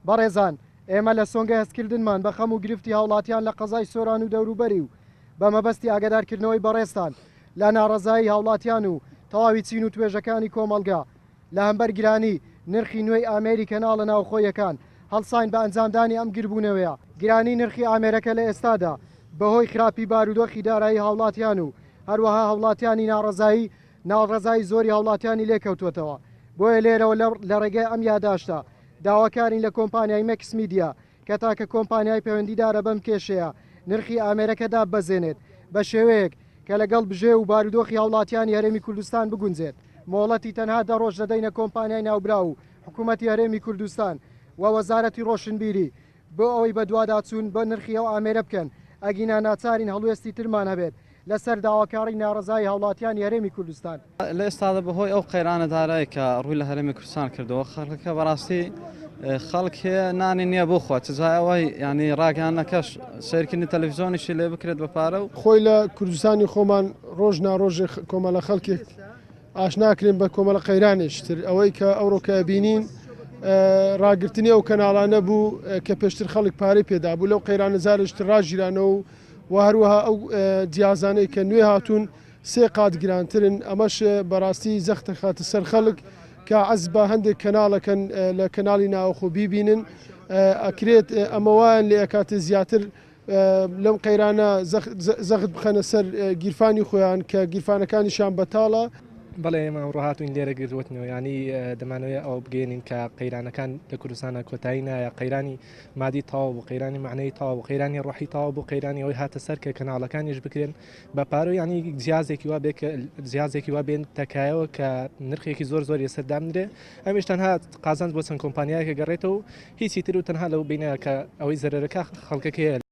بەڕێزان ئێمە لە سۆنگە هەستکردنمان بە خەم و گرفتی هاوڵاتیان لە قەزای سۆران و دەوروبەری و بە مەبەستی ئاگادارکردنەوەی بەڕێستان لە ناڕەزایی هاوڵاتیان و تەواوی چین و توێژەکانی کۆمەلگا لە هەمبەر گرانی نرخی نوێی ئامێری کەناڵە ناوخۆیەکان هەڵساین بە ئەنجامدانی ئەم گیربوونەوەیە. گرانی نرخی ئامێرەکە لە ئێستادا بەهۆی خراپی بارودۆخی دارایی هاوڵاتیان و هەروەها هاوڵاتیانی ناڕەزایی ناڕەزایی زۆری هاوڵاتیانی لێکەوتوێتەوە. بۆیە لێرەوە لە ڕێگەی ئەم یاداشتا داواکارین لە کۆمپانیای مەکس میدیا کە تاکە کۆمپانیای پەیوەندیدارە بەم کێشەیە نرخی ئامێرەکەدا بەزێنێت بە شێوەیەک کە لەگەڵ بژێ و بارودۆخی هاوڵاتیانی هەرێمی کوردستان بگونجێت. مۆڵەتی تەنها 10 ڕۆژ دەدەینە کۆمپانیای ناوبرا و حکوومەتی هەرێمی کوردستان و وەزارەتی ڕۆشنبیری بۆ ئەوەی بە دوواداچوون بە نرخی ئەو ئامێرە بکەن ئەگینا ناچارین هەڵوێستی ترمان هەبێت لەسەر داواکاری ناڕەزایی هاوڵاتیانی هەرێمی کوردستان. لە ئێستادا بەهۆی ئەو قەیرانەدارایی کە ڕووی لە هەرێمی کوردستان کردەوە خەڵکەکە بەڕاستی خەڵک نانی نییە بۆ خۆ چجایەوەی ینی ڕاگەیانەکەش سیرکردنی تەلەڤیزیۆنیشی لێ بکرێت بە پارە و خۆی لە کوردستانی خۆمان ڕۆژ ناڕۆژێ کۆمەڵە خەڵکێک ئاشناکرێن بە کۆمەڵە قەیرانێشتر ئەوەی کە ئەوڕۆکە بینین ڕاگررتنی ئەو کەناڵانە بوو کە پێشتر خەڵک پارەی پێدا بوو لەو قەیرانە زارشتر ڕاژیرانەوە و هەروەها ئەو جیازانەی کە نوێ هاتوون سێ قات گرانترن ئەمەش بەڕاستی زەختە خاتە سەر خەڵک کە عەز بە هەندێک کەناڵەکەن لە کەناڵی ناوخۆ بیبینن ئەکرێت ئەمەوایان لێ ئەکاتە زیاتر لەم قەیرانە زەخت بخەنە سەر گیرفانی خۆیان کە گیرفانەکانیشان بەتاڵە. بەڵێ ئێمە ڕۆهاتوین لێرە گرتوتنەوە ینی دەمانوێت ئەو بگەێنین کە قەیرانەکان لە کوردستانە کۆتایی نایە قەیرانی مادی تاو بوو قەیرانی معنەی تاو قەیرانی ڕۆحی تاو بوو قەیرانی ئەوی هاتە سەر کە کەناڵەکانیش بکرێن بە پارۆ ینی جیازێکی وا بێن تەکایەوە کە نرخێکی زۆر زۆری سەردامدرێ ئەمیش تەنها قازانج بۆ چەند کۆمپانیایەکە گەڕێتەوە هیچی تر و تەنها لەو بینە کە ئەوەی زەرەرەکە خەڵکەکەیە